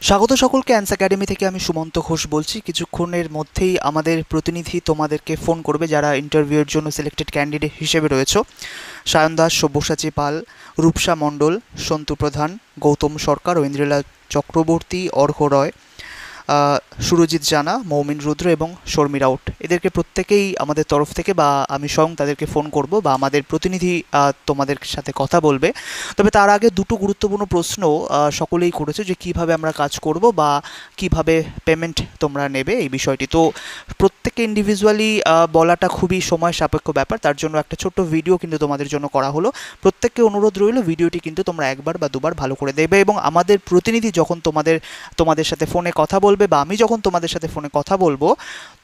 স্বাগত সকলকে অ্যান্স একাডেমি থেকে। আমি সুমন্ত ঘোষ বলছি। কিছুক্ষণের মধ্যেই আমাদের প্রতিনিধি তোমাদেরকে ফোন করবে, যারা ইন্টারভিউয়ের জন্য সিলেক্টেড ক্যান্ডিডেট হিসেবে রয়েছে। সায়ন দাস, সব্যসাচী পাল, রূপসা মণ্ডল, সন্তু প্রধান, গৌতম সরকার, ঐন্দ্রিলা চক্রবর্তী, অর্ঘ্য রয়, সুরজিৎ জানা, মৌমিন রুদ্র এবং শর্মী রাউট, এদেরকে প্রত্যেকেই আমাদের তরফ থেকে বা আমি স্বয়ং তাদেরকে ফোন করব বা আমাদের প্রতিনিধি তোমাদের সাথে কথা বলবে। তবে তার আগে দুটো গুরুত্বপূর্ণ প্রশ্ন সকলেই করেছে, যে কিভাবে আমরা কাজ করব বা কিভাবে পেমেন্ট তোমরা নেবে এই বিষয়টি। তো প্রত্যেককে ইন্ডিভিজুয়ালি বলাটা খুবই সময় সাপেক্ষ ব্যাপার, তার জন্য একটা ছোট্ট ভিডিও কিন্তু তোমাদের জন্য করা হলো। প্রত্যেককে অনুরোধ রইল, ভিডিওটি কিন্তু তোমরা একবার বা দুবার ভালো করে দেবে, এবং আমাদের প্রতিনিধি যখন তোমাদের সাথে ফোনে কথা বলবে বা আমি যখন তোমাদের সাথে ফোনে কথা বলবো,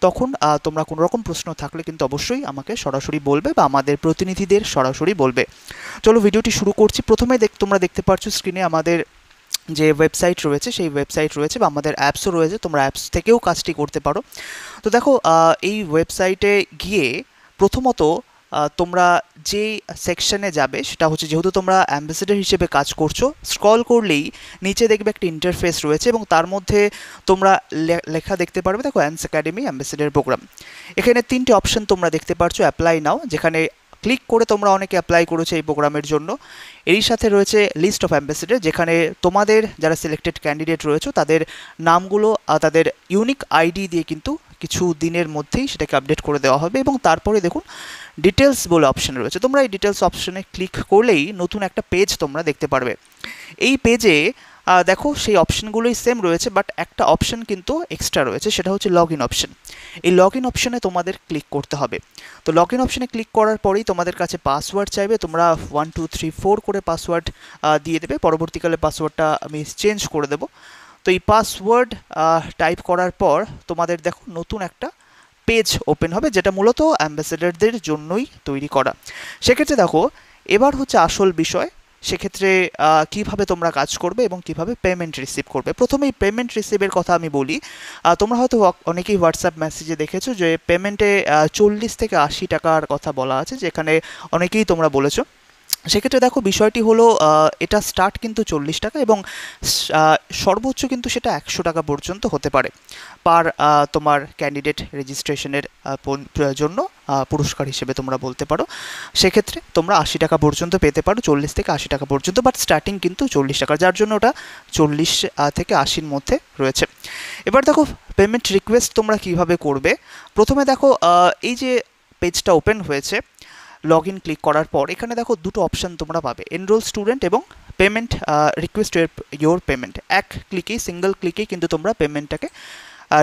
তখন তোমরা কোনো রকম প্রশ্ন থাকলে কিন্তু অবশ্যই আমাকে সরাসরি বলবে বা আমাদের প্রতিনিধিদের সরাসরি বলবে। চলো ভিডিওটি শুরু করছি। প্রথমে তোমরা দেখতে পাচ্ছ স্ক্রিনে আমাদের যে ওয়েবসাইট রয়েছে, সেই ওয়েবসাইট রয়েছে বা আমাদের অ্যাপসও রয়েছে। তোমরা অ্যাপস থেকেও কাজটি করতে পারো। তো দেখো, এই ওয়েবসাইটে গিয়ে প্রথমত তোমরা যে সেকশনে যাবে সেটা হচ্ছে, যেহেতু তোমরা অ্যাম্বাসেডর হিসেবে কাজ করছো, স্ক্রল করলেই নিচে দেখবে একটা ইন্টারফেস রয়েছে এবং তার মধ্যে তোমরা লেখা দেখতে পারবে, দেখো অ্যান্স একাডেমি অ্যাম্বাসেডর প্রোগ্রাম। এখানে তিনটে অপশন তোমরা দেখতে পাচ্ছ। অ্যাপ্লাই নাও, যেখানে ক্লিক করে তোমরা অনেকে অ্যাপ্লাই করেছে এই প্রোগ্রামের জন্য। এরই সাথে রয়েছে লিস্ট অফ অ্যাম্বাসেডর, যেখানে তোমাদের যারা সিলেক্টেড ক্যান্ডিডেট রয়েছে তাদের নামগুলো তাদের ইউনিক আইডি দিয়ে কিন্তু কিছু দিনের মধ্যেই সেটাকে আপডেট করে দেওয়া হবে। এবং তারপরে দেখুন ডিটেলস বলে অপশন রয়েছে। তোমরা এই ডিটেলস অপশনে ক্লিক করলেই নতুন একটা পেজ তোমরা দেখতে পারবে। এই পেজে দেখো সেই অপশনগুলোই সেম রয়েছে, বাট একটা অপশন কিন্তু এক্সট্রা রয়েছে, সেটা হচ্ছে লগ ইন অপশন। এই লগ ইন অপশনে তোমাদের ক্লিক করতে হবে। তো লগ ইন অপশনে ক্লিক করার পরেই তোমাদের কাছে পাসওয়ার্ড চাইবে। তোমরা 1 2 3 4 করে পাসওয়ার্ড দিয়ে দেবে। পরবর্তীকালে পাসওয়ার্ডটা আমি চেঞ্জ করে দেবো। তো এই পাসওয়ার্ড টাইপ করার পর তোমাদের দেখো নতুন একটা পেজ ওপেন হবে, যেটা মূলত অ্যাম্বাসেডরদের জন্যই তৈরি করা। সেক্ষেত্রে দেখো, এবার হচ্ছে আসল বিষয়। সেক্ষেত্রে কিভাবে তোমরা কাজ করবে এবং কিভাবে পেমেন্ট রিসিভ করবে। প্রথমেই পেমেন্ট রিসিভের কথা আমি বলি। তোমরা হয়তো অনেকেই হোয়াটসঅ্যাপ মেসেজে দেখেছো যে পেমেন্টে 40 থেকে 80 টাকার কথা বলা আছে, যেখানে অনেকেই তোমরা বলেছো। সেক্ষেত্রে দেখো, বিষয়টি হলো এটা স্টার্ট কিন্তু 40 টাকা এবং সর্বোচ্চ কিন্তু সেটা 100 টাকা পর্যন্ত হতে পারে পার তোমার ক্যান্ডিডেট রেজিস্ট্রেশনের জন্য পুরস্কার হিসেবে তোমরা বলতে পারো। সেক্ষেত্রে তোমরা 80 টাকা পর্যন্ত পেতে পারো, 40 থেকে 80 টাকা পর্যন্ত, বাট স্টার্টিং কিন্তু 40 টাকা, যার জন্য ওটা 40 থেকে 80-র মধ্যে রয়েছে। এবার দেখো পেমেন্ট রিকোয়েস্ট তোমরা কিভাবে করবে। প্রথমে দেখো, এই যে পেজটা ওপেন হয়েছে, লগ ইন ক্লিক করার পর এখানে দেখো দুটো অপশান তোমরা পাবে, এনরোল স্টুডেন্ট এবং পেমেন্ট রিকোয়েস্ট ইয়োর পেমেন্ট। এক ক্লিকেই, সিঙ্গেল ক্লিকেই কিন্তু তোমরা পেমেন্টটাকে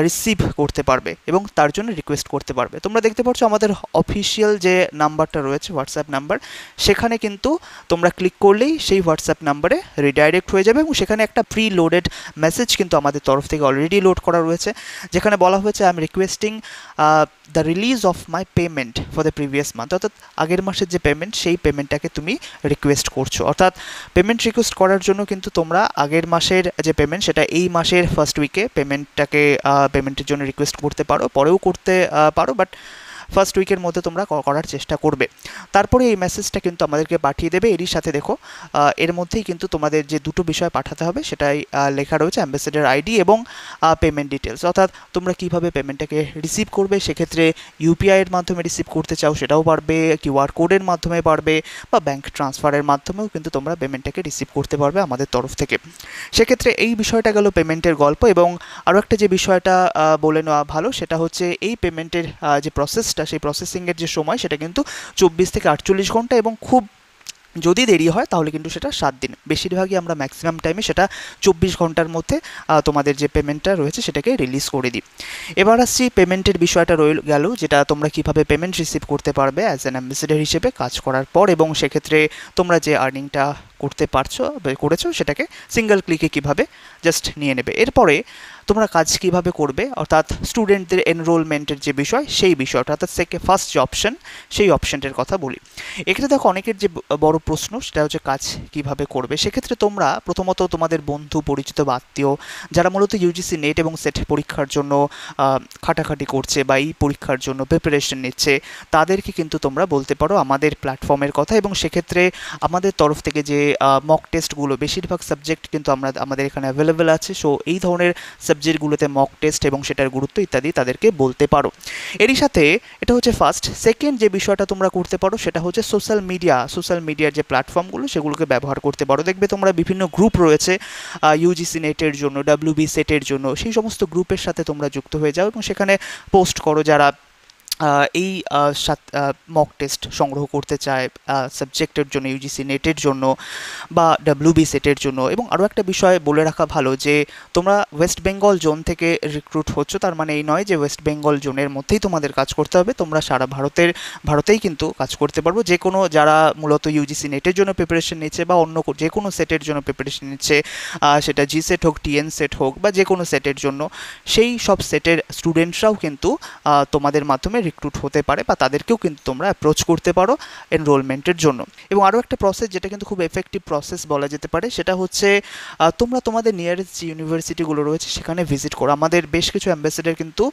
রিসিভ করতে পারবে এবং তার জন্য রিকোয়েস্ট করতে পারবে। তোমরা দেখতে পাচ্ছ আমাদের অফিসিয়াল যে নাম্বারটা রয়েছে, হোয়াটসঅ্যাপ নাম্বার, সেখানে কিন্তু তোমরা ক্লিক করলেই সেই হোয়াটসঅ্যাপ নাম্বারে রিডাইরেক্ট হয়ে যাবে এবং সেখানে একটা প্রি লোডেড মেসেজ কিন্তু আমাদের তরফ থেকে অলরেডি লোড করা রয়েছে, যেখানে বলা হয়েছে I am requesting the release of my payment for the previous month. অর্থাৎ আগের মাসের যে পেমেন্ট, সেই পেমেন্টটাকে তুমি রিকোয়েস্ট করছো। অর্থাৎ পেমেন্ট রিকোয়েস্ট করার জন্য কিন্তু তোমরা আগের মাসের যে পেমেন্ট, সেটা এই মাসের ফার্স্ট উইকে পেমেন্টের জন্য রিকোয়েস্ট করতে পারো, পরেও করতে পারো, বাট ফার্স্ট উইকের মধ্যে তোমরা করার চেষ্টা করবে। তারপরে এই মেসেজটা কিন্তু আমাদেরকে পাঠিয়ে দেবে। এরই সাথে দেখো, এর মধ্যেই কিন্তু তোমাদের যে দুটো বিষয় পাঠাতে হবে সেটাই লেখা রয়েছে, অ্যাম্বাসেডর আইডি এবং পেমেন্ট ডিটেলস। অর্থাৎ তোমরা কীভাবে পেমেন্টটাকে রিসিভ করবে, সেক্ষেত্রে ইউপিআইয়ের মাধ্যমে রিসিভ করতে চাও সেটাও পারবে, কিউআর কোডের মাধ্যমে পারবে, বা ব্যাঙ্ক ট্রান্সফারের মাধ্যমেও কিন্তু তোমরা পেমেন্টটাকে রিসিভ করতে পারবে আমাদের তরফ থেকে। সেক্ষেত্রে এই বিষয়টা গেল পেমেন্টের গল্প। এবং আরও একটা যে বিষয়টা বলে নেওয়া ভালো, সেটা হচ্ছে এই পেমেন্টের যে প্রসেসটা, সেই প্রসেসিংয়ের যে সময়, সেটা কিন্তু 24 থেকে 48 ঘন্টা, এবং খুব যদি দেরি হয় তাহলে কিন্তু সেটা 7 দিন। বেশিরভাগই আমরা ম্যাক্সিমাম টাইমে সেটা 24 ঘন্টার মধ্যে তোমাদের যে পেমেন্টটা রয়েছে সেটাকে রিলিজ করে দিই। এবার আসছি পেমেন্টের বিষয়টা রয়ে গেল, যেটা তোমরা কীভাবে পেমেন্ট রিসিভ করতে পারবে অ্যাজ অ্যান অ্যাম্বাসেডর হিসেবে কাজ করার পর, এবং সেক্ষেত্রে তোমরা যে আর্নিংটা করেছো সেটাকে সিঙ্গেল ক্লিকে কীভাবে জাস্ট নিয়ে নেবে। এরপরে তোমরা কাজ কীভাবে করবে, অর্থাৎ স্টুডেন্টদের এনরোলমেন্টের যে বিষয়, সেই বিষয়টা, অর্থাৎ ফার্স্ট যে অপশন, সেই অপশনটার কথা বলি। এক্ষেত্রে দেখো, অনেকের যে বড় প্রশ্ন সেটা হচ্ছে কাজ কিভাবে করবে। সেক্ষেত্রে তোমরা প্রথমত তোমাদের বন্ধু, পরিচিত বা আত্মীয় যারা মূলত ইউজিসি নেট এবং সেট পরীক্ষার জন্য খাটাখাটি করছে বা এই পরীক্ষার জন্য প্রিপারেশন নিচ্ছে, তাদেরকে কিন্তু তোমরা বলতে পারো আমাদের প্ল্যাটফর্মের কথা, এবং সেক্ষেত্রে আমাদের তরফ থেকে যে মক টেস্টগুলো বেশিরভাগ সাবজেক্ট কিন্তু আমাদের এখানে অ্যাভেলেবেল আছে। সো এই ধরনের সাবজেক্টগুলোতে মক টেস্ট এবং সেটার গুরুত্ব ইত্যাদি তাদেরকে বলতে পারো। এরই সাথে এটা হচ্ছে ফার্স্ট। সেকেন্ড যে বিষয়টা তোমরা করতে পারো সেটা হচ্ছে সোশ্যাল মিডিয়ার যে প্ল্যাটফর্মগুলো সেগুলোকে ব্যবহার করতে পারো। দেখবে তোমরা বিভিন্ন গ্রুপ রয়েছে ইউজিসি নেটের জন্য, ডাব্লিউবি সেটের জন্য, সেই সমস্ত গ্রুপের সাথে তোমরা যুক্ত হয়ে যাও এবং সেখানে পোস্ট করো যারা এই মক টেস্ট সংগ্রহ করতে চায় সাবজেক্টের জন্য, ইউজিসি নেটের জন্য বা ডাব্লিউবি সেটের জন্য। এবং আরও একটা বিষয় বলে রাখা ভালো যে তোমরা ওয়েস্ট বেঙ্গল জোন থেকে রিক্রুট হচ্ছ, তার মানে এই নয় যে ওয়েস্ট বেঙ্গল জোনের মধ্যেই তোমাদের কাজ করতে হবে। তোমরা সারা ভারতেই কিন্তু কাজ করতে পারবো। যে কোনো যারা মূলত ইউজিসি নেটের জন্য প্রিপারেশন নিচ্ছে বা অন্য যে কোনো সেটের জন্য প্রিপারেশন নিচ্ছে, সেটা জি সেট হোক, টিএন সেট হোক বা যে কোনো সেটের জন্য, সেই সব সেটের স্টুডেন্টরাও কিন্তু তোমাদের মাধ্যমে রিক্রুট হতে পারে বা তাদেরকেও কিন্তু তোমরা অ্যাপ্রোচ করতে পারো এনরোলমেন্টের জন্য। এবং আরও একটা প্রসেস যেটা কিন্তু খুব এফেক্টিভ প্রসেস বলা যেতে পারে, সেটা হচ্ছে তোমরা তোমাদের নিয়ারেস্ট যে ইউনিভার্সিটিগুলো রয়েছে সেখানে ভিজিট করো। আমাদের বেশ কিছু অ্যাম্বাসেডার কিন্তু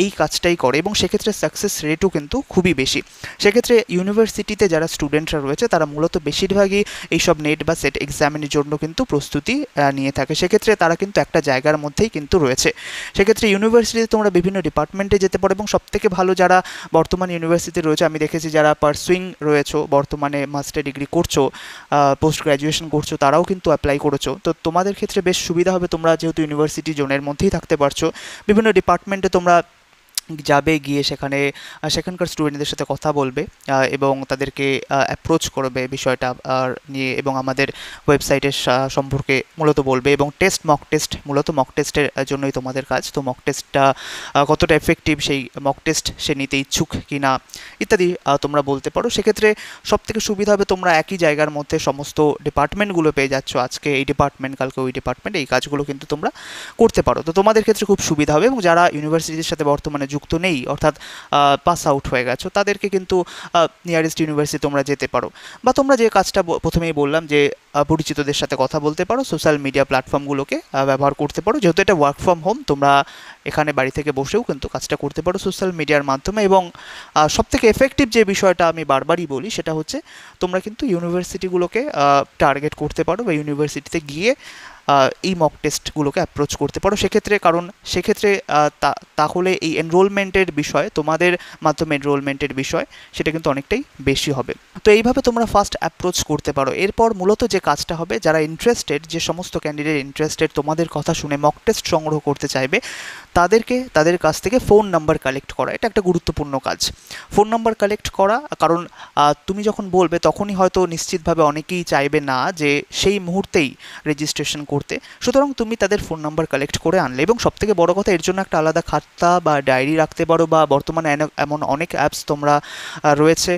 এই কাজটাই করে এবং সেক্ষেত্রে সাকসেস রেটও কিন্তু খুবই বেশি। সেক্ষেত্রে ইউনিভার্সিটিতে যারা স্টুডেন্টরা রয়েছে তারা মূলত বেশিরভাগই এইসব নেট বা সেট এক্সামের জন্য কিন্তু প্রস্তুতি নিয়ে থাকে। সেক্ষেত্রে তারা কিন্তু একটা জায়গার মধ্যেই কিন্তু রয়েছে। সেক্ষেত্রে ইউনিভার্সিটিতে তোমরা বিভিন্ন ডিপার্টমেন্টে যেতে পারো এবং সবথেকে ভালো যারা বর্তমানে ইউনিভার্সিটি রয়েছে, আমি দেখেছি যারা পারসুইং রয়েছো, বর্তমানে মাস্টার ডিগ্রি করছো, পোস্ট গ্র্যাজুয়েশন করছো, তারাও কিন্তু অ্যাপ্লাই করেছো। তো তোমাদের ক্ষেত্রে বেশ সুবিধা হবে, তোমরা যেহেতু ইউনিভার্সিটি জোনের মধ্যেই থাকতে পারছো। বিভিন্ন ডিপার্টমেন্টে তোমরা যাবে, গিয়ে সেখানকার স্টুডেন্টদের সাথে কথা বলবে এবং তাদেরকে অ্যাপ্রোচ করবে বিষয়টা নিয়ে এবং আমাদের ওয়েবসাইটের সম্পর্কে মূলত বলবে। এবং মূলত মক টেস্টের জন্যই তোমাদের কাজ। তো মক টেস্টটা কতটা এফেক্টিভ, সেই মক টেস্ট সে নিতে ইচ্ছুক কি না ইত্যাদি তোমরা বলতে পারো। সেক্ষেত্রে সবথেকে সুবিধা হবে তোমরা একই জায়গার মধ্যে সমস্ত ডিপার্টমেন্টগুলো পেয়ে যাচ্ছ। আজকে এই ডিপার্টমেন্ট, কালকে ওই ডিপার্টমেন্ট, এই কাজগুলো কিন্তু তোমরা করতে পারো। তো তোমাদের ক্ষেত্রে খুব সুবিধা হবে। এবং যারা ইউনিভার্সিটির সাথে বর্তমানে যুক্ত নেই, অর্থাৎ পাস আউট হয়ে গেছো, তাদেরকে কিন্তু নিয়ারেস্ট ইউনিভার্সিটি তোমরা যেতে পারো। বা তোমরা যে কাজটা প্রথমেই বললাম যে পরিচিতদের সাথে কথা বলতে পারো, সোশ্যাল মিডিয়া প্ল্যাটফর্মগুলোকে ব্যবহার করতে পারো। যেহেতু এটা ওয়ার্ক ফ্রম হোম, তোমরা এখানে বাড়ি থেকে বসেও কিন্তু কাজটা করতে পারো সোশ্যাল মিডিয়ার মাধ্যমে। এবং সবথেকে এফেক্টিভ যে বিষয়টা আমি বারবারই বলি সেটা হচ্ছে তোমরা কিন্তু ইউনিভার্সিটিগুলোকে টার্গেট করতে পারো বা ইউনিভার্সিটিতে গিয়ে এই মক টেস্টগুলোকে অ্যাপ্রোচ করতে পারো। সেক্ষেত্রে তাহলে এই এনরোলমেন্টের বিষয়, তোমাদের মাধ্যমে এনরোলমেন্টের বিষয়, সেটা কিন্তু অনেকটাই বেশি হবে। তো এইভাবে তোমরা ফার্স্ট অ্যাপ্রোচ করতে পারো। এরপর মূলত যে কাজটা হবে, যারা ইন্টারেস্টেড, যে সমস্ত ক্যান্ডিডেট ইন্টারেস্টেড তোমাদের কথা শুনে মক টেস্ট সংগ্রহ করতে চাইবে, তাদের কাছ থেকে ফোন নাম্বার কালেক্ট করা। এটা একটা গুরুত্বপূর্ণ কাজ, ফোন নাম্বার কালেক্ট করা। কারণ তুমি যখন বলবে তখনই হয়তো নিশ্চিতভাবে অনেকেই চাইবে না যে সেই মুহূর্তেই রেজিস্ট্রেশন করতে। সুতরাং তুমি তাদের ফোন নাম্বার কালেক্ট করে আনলে, এবং সবথেকে বড় কথা, এর জন্য একটা আলাদা খাতা বা ডায়েরি রাখতে পারো। বা বর্তমানে এমন অনেক অ্যাপস তোমরা রয়েছে,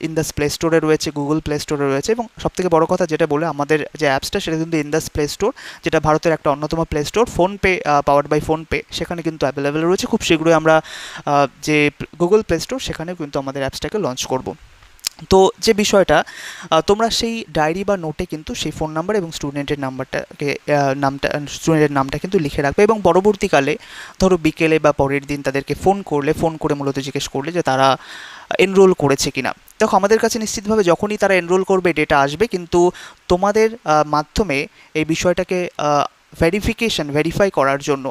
ইন্দাস প্লে স্টোরে রয়েছে, গুগল প্লে স্টোরে রয়েছে। এবং সবথেকে বড় কথা যেটা বলে, আমাদের যে অ্যাপসটা সেটা কিন্তু ইন্দাস প্লে স্টোর, যেটা ভারতের একটা অন্যতম Play Store, PhonePe powered by PhonePe, সেখানে কিন্তু অ্যাভেলেবেল রয়েছে। খুব শীঘ্রই আমরা যে গুগল প্লে স্টোর, সেখানেও কিন্তু আমাদের অ্যাপসটাকে লঞ্চ করব। তো যে বিষয়টা, তোমরা সেই ডায়েরি বা নোটে কিন্তু সেই ফোন নাম্বার এবং স্টুডেন্টের নামটা কিন্তু লিখে রাখবে। এবং পরবর্তীকালে ধরো বিকেলে বা পরের দিন তাদেরকে ফোন করে মূলত জিজ্ঞেস করলে যে তারা এনরোল করেছে কিনা। দেখো, আমাদের কাছে নিশ্চিতভাবে যখনই তারা এনরোল করবে ডেটা আসবে, কিন্তু তোমাদের মাধ্যমে এই বিষয়টাকে ভেরিফাই করার জন্য,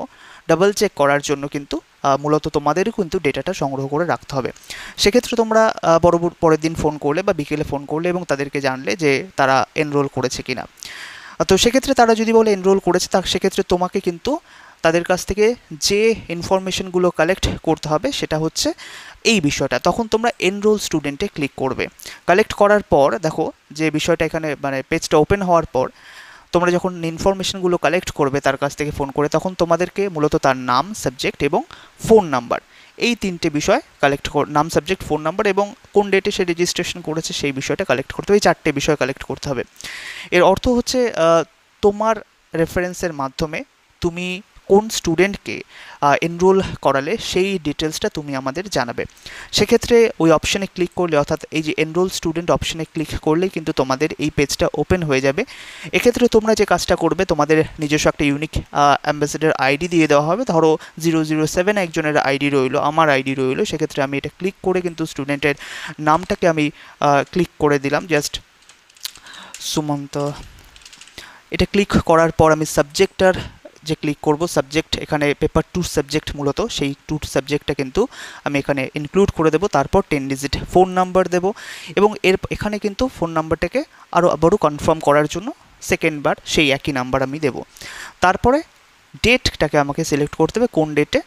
ডাবল চেক করার জন্য কিন্তু মূলত তোমাদেরও কিন্তু ডেটাটা সংগ্রহ করে রাখতে হবে। সেক্ষেত্রে তোমরা পরের দিন ফোন করলে বা বিকেলে ফোন করলে এবং তাদেরকে জানলে যে তারা এনরোল করেছে কিনা। তো সেক্ষেত্রে তারা যদি বলে এনরোল করেছে, সেক্ষেত্রে তোমাকে কিন্তু তাদের কাছ থেকে যে ইনফরমেশনগুলো কালেক্ট করতে হবে সেটা হচ্ছে এই বিষয়টা। তখন তোমরা এনরোল স্টুডেন্টে ক্লিক করবে। কালেক্ট করার পর দেখো যে বিষয়টা এখানে, মানে পেজটা ওপেন হওয়ার পর তোমরা যখন ইনফরমেশনগুলো কালেক্ট করবে তার কাছ থেকে ফোন করে, তখন তোমাদেরকে মূলত তার নাম, সাবজেক্ট এবং ফোন নাম্বার, এই তিনটে বিষয় নাম, সাবজেক্ট, ফোন নাম্বার এবং কোন ডেটে সে রেজিস্ট্রেশন করেছে সেই বিষয়টা কালেক্ট করতে হবে। এই চারটে বিষয় কালেক্ট করতে হবে। এর অর্থ হচ্ছে তোমার রেফারেন্সের মাধ্যমে তুমি কোন স্টুডেন্টকে এনরোল করালে সেই ডিটেলসটা তুমি আমাদের জানাবে। সেক্ষেত্রে ওই অপশানে ক্লিক করলে, অর্থাৎ এই যে এনরোল স্টুডেন্ট অপশানে ক্লিক করলেই কিন্তু তোমাদের এই পেজটা ওপেন হয়ে যাবে। এক্ষেত্রে তোমরা যে কাজটা করবে, তোমাদের নিজস্ব একটা ইউনিক অ্যাম্বাসেডার আইডি দিয়ে দেওয়া হবে। ধরো 007 একজনের আইডি রইলো, আমার আইডি রইলো। সেক্ষেত্রে আমি এটা ক্লিক করে কিন্তু স্টুডেন্টের নামটাকে আমি ক্লিক করে দিলাম, জাস্ট সুমন্ত। এটা ক্লিক করার পর আমি সাবজেক্টার যে ক্লিক করব, সাবজেক্ট এখানে পেপার 2 সাবজেক্ট মূলত, সেই 2 সাবজেক্টটা কিন্তু আমি এখানে ইনক্লুড করে দেবো। তারপর 10 ডিজিট ফোন নাম্বার দেব এবং এখানে কিন্তু ফোন নাম্বারটাকে আবারও কনফার্ম করার জন্য সেকেন্ডবার সেই একই নাম্বার আমি দেব। তারপরে ডেটটাকে আমাকে সিলেক্ট করতে হবে, কোন ডেটে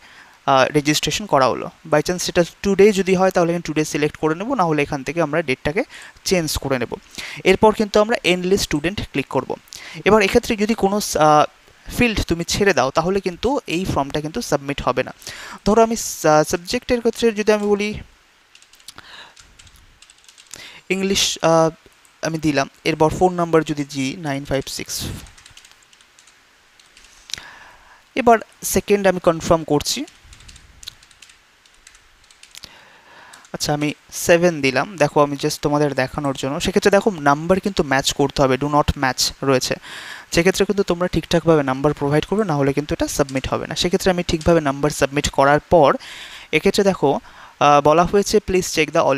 রেজিস্ট্রেশন করা হলো। বাই চান্স সেটা টুডে যদি হয় তাহলে টুডে সিলেক্ট করে নেব, না হলে এখান থেকে আমরা ডেটটাকে চেঞ্জ করে নেব। এরপর কিন্তু আমরা এন্ডলেস স্টুডেন্ট ক্লিক করব। এবার এক্ষেত্রে যদি কোনো ফিল্ড তুমি ছেড়ে দাও তাহলে কিন্তু এই ফর্মটা কিন্তু সাবমিট হবে না। ধরো আমি সাবজেক্টের ক্ষেত্রে যদি আমি বলি ইংলিশ আমি দিলাম, এরপর ফোন নাম্বার যদি G956, এবার সেকেন্ড আমি কনফার্ম করছি। আচ্ছা আমি 7 দিলাম, দেখো আমি জাস্ট তোমাদের দেখানোর জন্য। সেক্ষেত্রে দেখো নাম্বার কিন্তু ম্যাচ করতে হবে, ডু নট ম্যাচ রয়েছে, সেক্ষেত্রে কিন্তু তোমরা ঠিকঠাকভাবে নাম্বার প্রোভাইড করবে, না হলে কিন্তু এটা সাবমিট হবে না। সেক্ষেত্রে আমি ঠিকভাবে নাম্বার সাবমিট করার পর এক্ষেত্রে দেখো বলা হয়েছে please check the all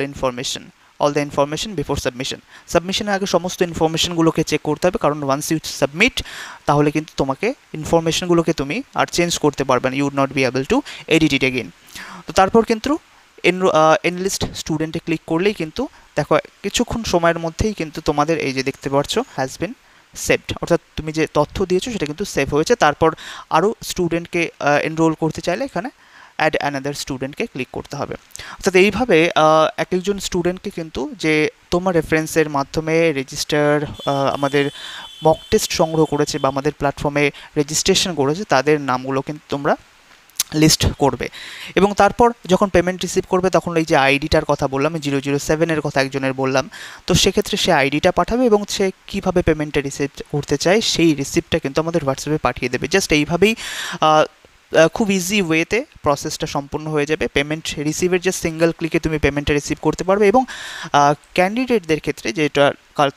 the information before submission. সাবমিশনের আগে সমস্ত ইনফরমেশনগুলোকে চেক করতে হবে, কারণ ওয়ান্স ইউ সাবমিট তাহলে কিন্তু তোমাকে ইনফরমেশনগুলোকে তুমি আর চেঞ্জ করতে পারবে না, you would not be able to edit it again. তো তারপর কিন্তু এনলিস্ট স্টুডেন্টে ক্লিক করলেই কিন্তু দেখো কিছুক্ষণ সময়ের মধ্যেই কিন্তু তোমাদের এই যে দেখতে পাচ্ছ হ্যাজ বিন সেভড, অর্থাৎ তুমি যে তথ্য দিয়েছো সেটা কিন্তু সেভ হয়েছে। তারপর আরও স্টুডেন্টকে এনরোল করতে চাইলে এখানে অ্যাড অ্যানাদার স্টুডেন্টকে ক্লিক করতে হবে। অর্থাৎ এইভাবে এক একজন স্টুডেন্টকে কিন্তু যে তোমার রেফারেন্সের মাধ্যমে রেজিস্টার আমাদের মক টেস্ট সংগ্রহ করেছে বা আমাদের প্ল্যাটফর্মে রেজিস্ট্রেশন করেছে তাদের নামগুলো কিন্তু তোমরা লিস্ট করবে। এবং তারপর যখন পেমেন্ট রিসিভ করবে তখন এই যে আইডিটার কথা বললাম, 007-এর কথা একজনের বললাম, তো সেক্ষেত্রে সে আইডিটা পাঠাবে এবং সে কীভাবে পেমেন্টটা রিসিভ করতে চায় সেই রিসিপ্টটা কিন্তু আমাদের হোয়াটসঅ্যাপে পাঠিয়ে দেবে। জাস্ট এইভাবেই খুব ইজি ওয়েতে প্রসেসটা সম্পূর্ণ হয়ে যাবে। পেমেন্ট রিসিভের যে সিঙ্গেল ক্লিকে তুমি পেমেন্টটা রিসিভ করতে পারবে। এবং ক্যান্ডিডেটদের ক্ষেত্রে যেটা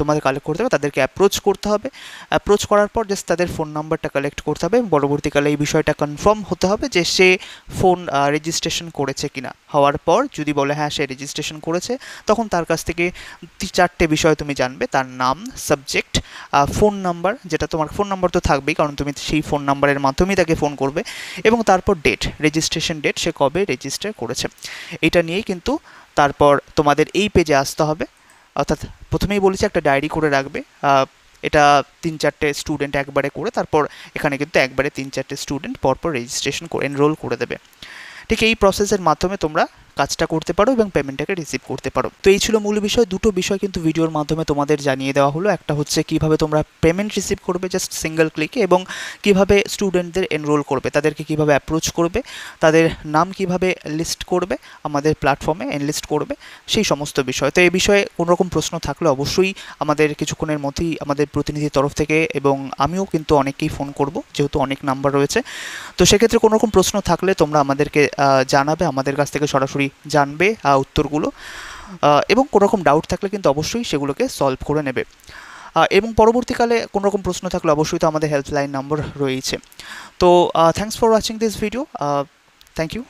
তোমাদের কালেক্ট করতে হবে তাদেরকে অ্যাপ্রোচ করতে হবে, অ্যাপ্রোচ করার পর জাস্ট তাদের ফোন নাম্বারটা কালেক্ট করতে হবে এবং পরবর্তীকালে এই বিষয়টা কনফার্ম হতে হবে যে সে ফোন রেজিস্ট্রেশন করেছে কিনা। হওয়ার পর যদি বলে হ্যাঁ সে রেজিস্ট্রেশন করেছে, তখন তার কাছ থেকে 4টে বিষয় তুমি জানবে, তার নাম, সাবজেক্ট, ফোন নাম্বার, যেটা তোমার ফোন নাম্বার তো থাকবেই কারণ তুমি সেই ফোন নাম্বারের মাধ্যমেই তাকে ফোন করবে, এবং তারপর ডেট, রেজিস্ট্রেশন ডেট, সে কবে রেজিস্টার করেছে। এটা নিয়েই কিন্তু তারপর তোমাদের এই পেজে আসতে হবে। অর্থাৎ প্রথমেই বলেছি একটা ডায়েরি করে রাখবে, এটা 3-4টে স্টুডেন্ট একবারে করে, তারপর এখানে কিন্তু একবারে 3-4টে স্টুডেন্ট পরপর রেজিস্ট্রেশন করে এনরোল করে দেবে। ঠিক এই প্রসেসের মাধ্যমে তোমরা কাজটা করতে পারো এবং পেমেন্টটাকে রিসিভ করতে পারো। তো এই ছিল মূল বিষয়। দুটো বিষয় কিন্তু ভিডিওর মাধ্যমে তোমাদের জানিয়ে দেওয়া হলো। একটা হচ্ছে কিভাবে তোমরা পেমেন্ট রিসিভ করবে জাস্ট সিঙ্গেল ক্লিকে, এবং কিভাবে স্টুডেন্টদের এনরোল করবে, তাদেরকে কিভাবে অ্যাপ্রোচ করবে, তাদের নাম কিভাবে লিস্ট করবে, আমাদের প্ল্যাটফর্মে এনলিস্ট করবে, সেই সমস্ত বিষয়। তো এই বিষয়ে কোনো রকম প্রশ্ন থাকলে অবশ্যই আমাদের কিছুক্ষণের মধ্যেই আমাদের প্রতিনিধির তরফ থেকে, এবং আমিও কিন্তু অনেককেই ফোন করব যেহেতু অনেক নাম্বার রয়েছে, তো সেক্ষেত্রে কোনো রকম প্রশ্ন থাকলে তোমরা আমাদেরকে জানাবে, আমাদের কাছ থেকে সরাসরি জানবে উত্তরগুলো, এবং কোনো রকম ডাউট থাকলে কিন্তু অবশ্যই সেগুলোকে সলভ করে নেবে। এবং পরবর্তীকালে কোনো রকম প্রশ্ন থাকলে অবশ্যই তো আমাদের হেল্পলাইন নম্বর রয়েছে। তো thanks for watching this video, thank you.